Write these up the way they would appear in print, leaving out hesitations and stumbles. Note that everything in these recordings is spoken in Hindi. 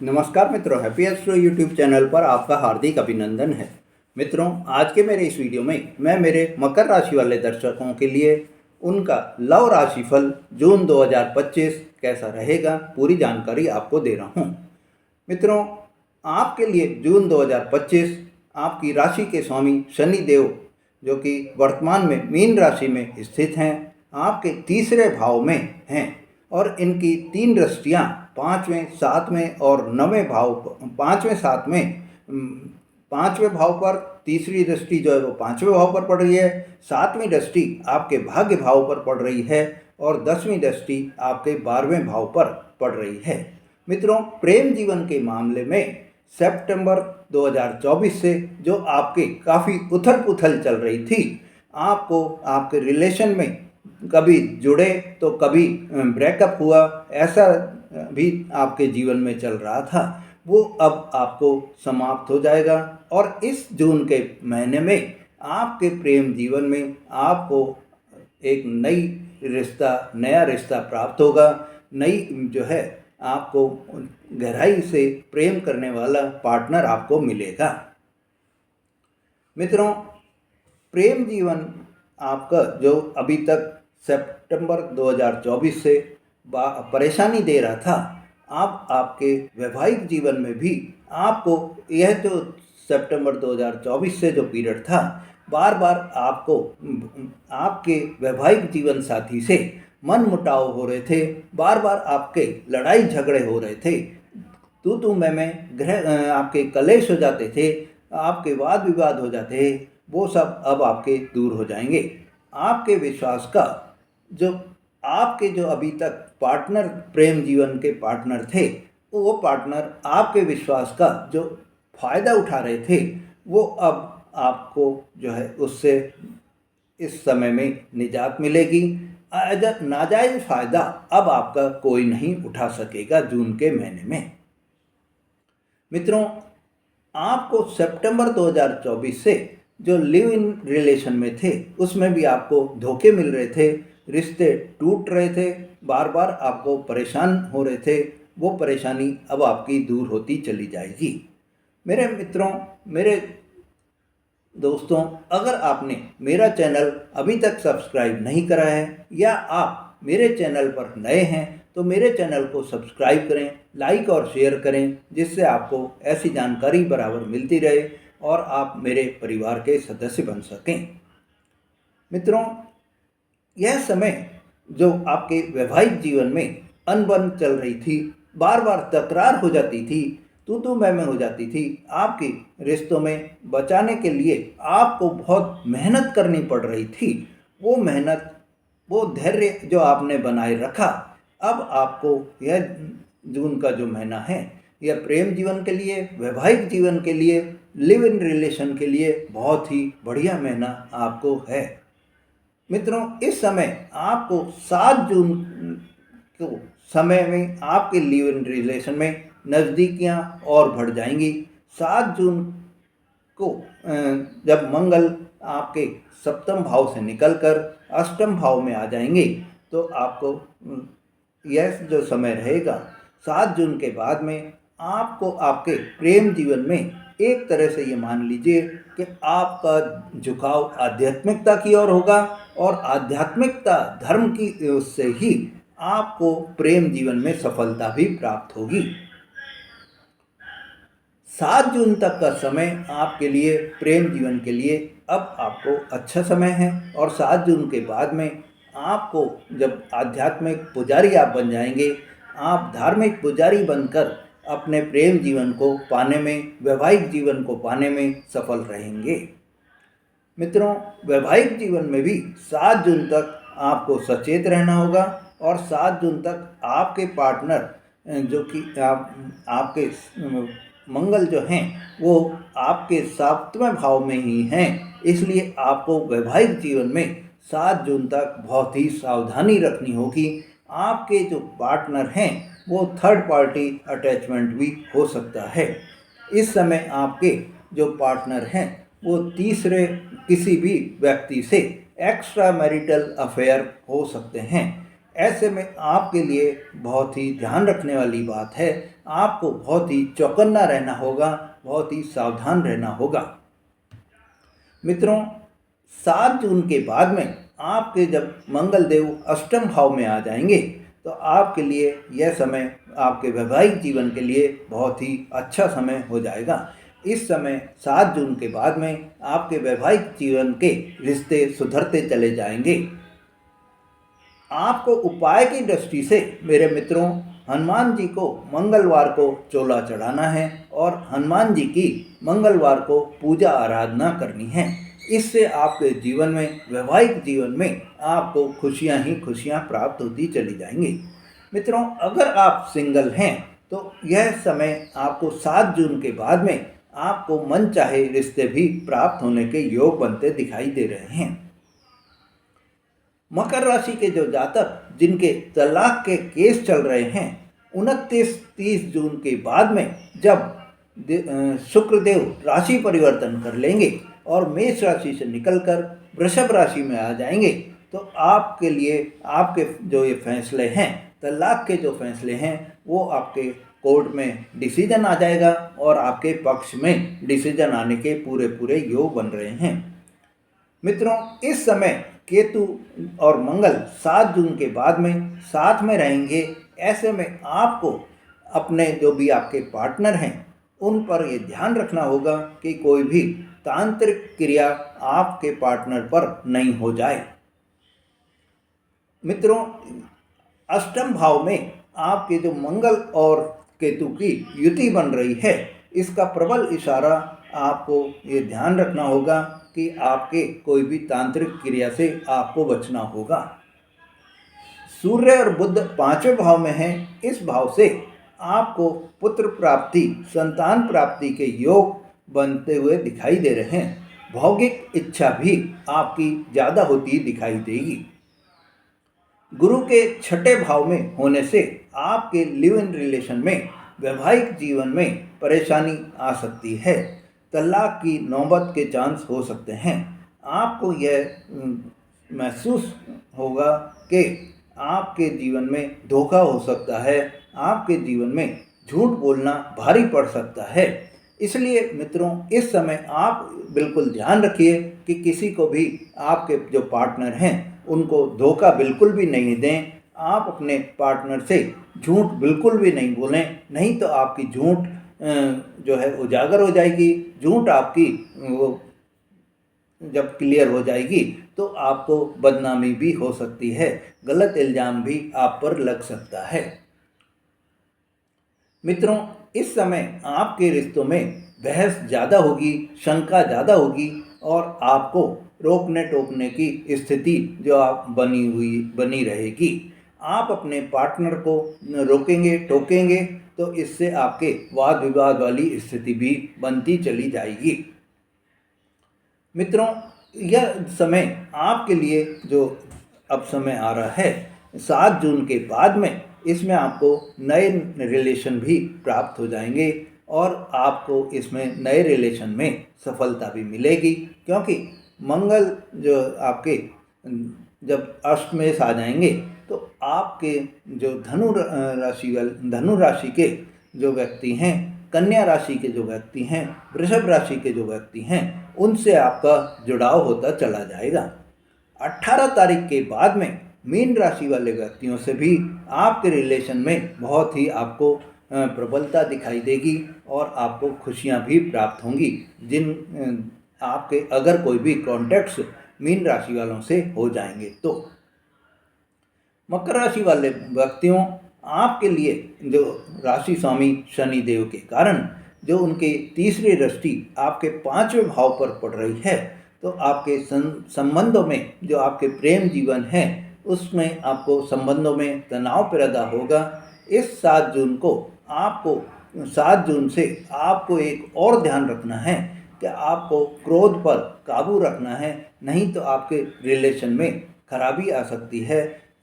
नमस्कार मित्रों, हैप्पी एस्ट्रो यूट्यूब चैनल पर आपका हार्दिक अभिनंदन है। मित्रों, आज के मेरे इस वीडियो में मैं मेरे मकर राशि वाले दर्शकों के लिए उनका लव राशिफल जून 2025 कैसा रहेगा पूरी जानकारी आपको दे रहा हूं। मित्रों, आपके लिए जून 2025 आपकी राशि के स्वामी शनि देव, जो कि वर्तमान में मीन राशि में स्थित हैं, आपके तीसरे भाव में हैं और इनकी 3 दृष्टियाँ 5वें, 7वें और 9वें भाव, 5वें 7वें 5वें भाव पर तीसरी दृष्टि जो है वो 5वें भाव पर पड़ रही है, 7वीं दृष्टि आपके भाग्य भाव पर पड़ रही है और 10वीं दृष्टि आपके 12वें भाव पर पड़ रही है। मित्रों, प्रेम जीवन के मामले में सितंबर 2024 से जो आपके काफ़ी उथल पुथल चल रही थी, आपको आपके रिलेशन में कभी जुड़े तो कभी ब्रेकअप हुआ, ऐसा भी आपके जीवन में चल रहा था, वो अब आपको समाप्त हो जाएगा और इस जून के महीने में आपके प्रेम जीवन में आपको एक नया रिश्ता प्राप्त होगा। नई जो है आपको गहराई से प्रेम करने वाला पार्टनर आपको मिलेगा। मित्रों, प्रेम जीवन आपका जो अभी तक सितंबर 2024 से परेशानी दे रहा था, अब आपके वैवाहिक जीवन में भी आपको यह जो सितंबर 2024 से जो पीरियड था, बार बार आपको आपके वैवाहिक जीवन साथी से मन मुटाव हो रहे थे, बार बार आपके लड़ाई झगड़े हो रहे थे, तू मैं आपके कलेश हो जाते थे, आपके वाद विवाद हो जाते थे, वो सब अब आपके दूर हो जाएंगे। आपके विश्वास का जो आपके जो अभी तक पार्टनर, प्रेम जीवन के पार्टनर थे, वो पार्टनर आपके विश्वास का जो फ़ायदा उठा रहे थे, वो अब आपको जो है उससे इस समय में निजात मिलेगी। नाजायज़ फ़ायदा अब आपका कोई नहीं उठा सकेगा जून के महीने में। मित्रों, आपको सितंबर 2024 से जो लिव इन रिलेशन में थे उसमें भी आपको धोखे मिल रहे थे, रिश्ते टूट रहे थे, बार बार आपको परेशान हो रहे थे, वो परेशानी अब आपकी दूर होती चली जाएगी। मेरे मित्रों, मेरे दोस्तों, अगर आपने मेरा चैनल अभी तक सब्सक्राइब नहीं करा है या आप मेरे चैनल पर नए हैं तो मेरे चैनल को सब्सक्राइब करें, लाइक और शेयर करें, जिससे आपको ऐसी जानकारी बराबर मिलती रहे और आप मेरे परिवार के सदस्य बन सकें। मित्रों, यह समय जो आपके वैवाहिक जीवन में अनबन चल रही थी, बार बार तकरार हो जाती थी, तू मैं हो जाती थी, आपके रिश्तों में बचाने के लिए आपको बहुत मेहनत करनी पड़ रही थी, वो मेहनत, वो धैर्य जो आपने बनाए रखा, अब आपको यह जून का जो महीना है, यह प्रेम जीवन के लिए, वैवाहिक जीवन के लिए, लिव इन रिलेशन के लिए बहुत ही बढ़िया महीना आपको है। मित्रों, इस समय आपको 7 जून को समय में आपके लिव इन रिलेशन में नज़दीकियाँ और बढ़ जाएंगी। 7 जून को जब मंगल आपके सप्तम भाव से निकलकर अष्टम भाव में आ जाएंगे तो आपको यह जो समय रहेगा 7 जून के बाद में आपको आपके प्रेम जीवन में एक तरह से ये मान लीजिए कि आपका झुकाव आध्यात्मिकता की ओर होगा और आध्यात्मिकता धर्म की उससे ही आपको प्रेम जीवन में सफलता भी प्राप्त होगी। 7 जून तक का समय आपके लिए प्रेम जीवन के लिए अब आपको अच्छा समय है और 7 जून के बाद में आपको जब आध्यात्मिक पुजारी आप बन जाएंगे, आप धार्मिक पुजारी बनकर अपने प्रेम जीवन को पाने में, वैवाहिक जीवन को पाने में सफल रहेंगे। मित्रों, वैवाहिक जीवन में भी 7 जून तक आपको सचेत रहना होगा और 7 जून तक आपके पार्टनर जो कि आपके मंगल जो हैं वो आपके 7वें भाव में ही हैं, इसलिए आपको वैवाहिक जीवन में 7 जून तक बहुत ही सावधानी रखनी होगी। आपके जो पार्टनर हैं वो थर्ड पार्टी अटैचमेंट भी हो सकता है। इस समय आपके जो पार्टनर हैं वो तीसरे किसी भी व्यक्ति से एक्स्ट्रा मैरिटल अफेयर हो सकते हैं। ऐसे में आपके लिए बहुत ही ध्यान रखने वाली बात है, आपको बहुत ही चौकन्ना रहना होगा, बहुत ही सावधान रहना होगा। मित्रों, 7 जून के बाद में आपके जब मंगल देव अष्टम भाव में आ जाएंगे तो आपके लिए यह समय आपके वैवाहिक जीवन के लिए बहुत ही अच्छा समय हो जाएगा। इस समय 7 जून के बाद में आपके वैवाहिक जीवन के रिश्ते सुधरते चले जाएंगे। आपको उपाय की दृष्टि से मेरे मित्रों, हनुमान जी को मंगलवार को चोला चढ़ाना है और हनुमान जी की मंगलवार को पूजा आराधना करनी है। इससे आपके जीवन में, वैवाहिक जीवन में आपको खुशियां ही खुशियां प्राप्त होती चली जाएंगी। मित्रों, अगर आप सिंगल हैं तो यह समय आपको 7 जून के बाद में आपको मन चाहे रिश्ते भी प्राप्त होने के योग बनते दिखाई दे रहे हैं। मकर राशि के जो जातक जिनके तलाक के केस चल रहे हैं, 29-30 जून के बाद में जब शुक्रदेव राशि परिवर्तन कर लेंगे और मेष राशि से निकलकर वृषभ राशि में आ जाएंगे तो आपके लिए आपके जो ये फैसले हैं, तलाक के जो फैसले हैं, वो आपके कोर्ट में डिसीजन आ जाएगा और आपके पक्ष में डिसीजन आने के पूरे पूरे योग बन रहे हैं। मित्रों, इस समय केतु और मंगल 7 जून के बाद में साथ में रहेंगे। ऐसे में आपको अपने जो भी आपके पार्टनर हैं उन पर ये ध्यान रखना होगा कि कोई भी तांत्रिक क्रिया आपके पार्टनर पर नहीं हो जाए। मित्रों, अष्टम भाव में आपके जो मंगल और केतु की युति बन रही है, इसका प्रबल इशारा आपको ये ध्यान रखना होगा कि आपके कोई भी तांत्रिक क्रिया से आपको बचना होगा। सूर्य और बुध 5वें भाव में हैं। इस भाव से आपको पुत्र प्राप्ति, संतान प्राप्ति के योग बनते हुए दिखाई दे रहे हैं। भौतिक इच्छा भी आपकी ज़्यादा होती दिखाई देगी। गुरु के 6ठे भाव में होने से आपके लिव इन रिलेशन में, वैवाहिक जीवन में परेशानी आ सकती है। तलाक की नौबत के चांस हो सकते हैं। आपको यह महसूस होगा कि आपके जीवन में धोखा हो सकता है, आपके जीवन में झूठ बोलना भारी पड़ सकता है। इसलिए मित्रों, इस समय आप बिल्कुल ध्यान रखिए कि किसी को भी, आपके जो पार्टनर हैं उनको धोखा बिल्कुल भी नहीं दें। आप अपने पार्टनर से झूठ बिल्कुल भी नहीं बोलें, नहीं तो आपकी झूठ जो है उजागर हो जाएगी। झूठ आपकी वो जब क्लियर हो जाएगी तो आपको बदनामी भी हो सकती है, गलत इल्ज़ाम भी आप पर लग सकता है। मित्रों, इस समय आपके रिश्तों में बहस ज़्यादा होगी, शंका ज़्यादा होगी और आपको रोकने टोकने की स्थिति जो आप बनी रहेगी। आप अपने पार्टनर को रोकेंगे टोकेंगे तो इससे आपके वाद विवाद वाली स्थिति भी बनती चली जाएगी। मित्रों, यह समय आपके लिए जो अब समय आ रहा है 7 जून के बाद में, इसमें आपको नए रिलेशन भी प्राप्त हो जाएंगे और आपको इसमें नए रिलेशन में सफलता भी मिलेगी, क्योंकि मंगल जो आपके जब अष्टमेश आ जाएंगे तो आपके जो धनु राशि के जो व्यक्ति हैं, कन्या राशि के जो व्यक्ति हैं, वृषभ राशि के जो व्यक्ति हैं, उनसे आपका जुड़ाव होता चला जाएगा। 18 तारीख के बाद में मीन राशि वाले व्यक्तियों से भी आपके रिलेशन में बहुत ही आपको प्रबलता दिखाई देगी और आपको खुशियां भी प्राप्त होंगी। जिन आपके अगर कोई भी कॉन्टैक्ट्स मीन राशि वालों से हो जाएंगे तो। मकर राशि वाले व्यक्तियों, आपके लिए जो राशि स्वामी शनि देव के कारण जो उनके तीसरी दृष्टि आपके 5वें भाव पर पड़ रही है, तो आपके संबंधों में, जो आपके प्रेम जीवन है उसमें आपको संबंधों में तनाव पैदा होगा। इस 7 जून को आपको 7 जून से आपको एक और ध्यान रखना है कि आपको क्रोध पर काबू रखना है, नहीं तो आपके रिलेशन में खराबी आ सकती है।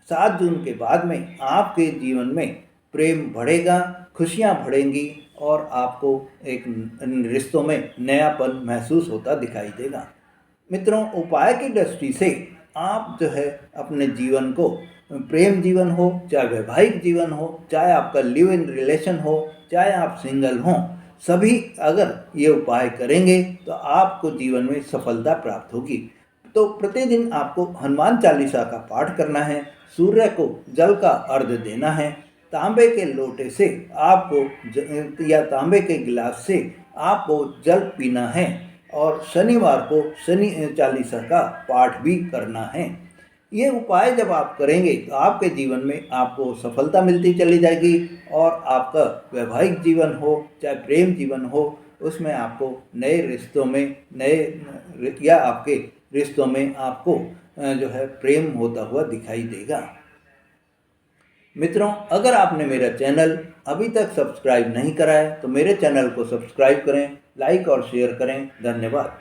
7 जून के बाद में आपके जीवन में प्रेम बढ़ेगा, खुशियां बढ़ेंगी और आपको एक रिश्तों में नयापन महसूस होता दिखाई देगा। मित्रों, उपाय की दृष्टि से आप जो है अपने जीवन को प्रेम जीवन हो, चाहे वैवाहिक जीवन हो, चाहे आपका लिव इन रिलेशन हो, चाहे आप सिंगल हों, सभी अगर ये उपाय करेंगे तो आपको जीवन में सफलता प्राप्त होगी। तो प्रतिदिन आपको हनुमान चालीसा का पाठ करना है, सूर्य को जल का अर्घ्य देना है, तांबे के लोटे से आपको या तांबे के गिलास से आपको जल पीना है और शनिवार को शनि चालीसा का पाठ भी करना है। ये उपाय जब आप करेंगे तो आपके जीवन में आपको सफलता मिलती चली जाएगी और आपका वैवाहिक जीवन हो चाहे प्रेम जीवन हो, उसमें आपको नए रिश्तों में या आपके रिश्तों में आपको जो है प्रेम होता हुआ दिखाई देगा। मित्रों, अगर आपने मेरा चैनल अभी तक सब्सक्राइब नहीं करा है तो मेरे चैनल को सब्सक्राइब करें, लाइक और शेयर करें। धन्यवाद।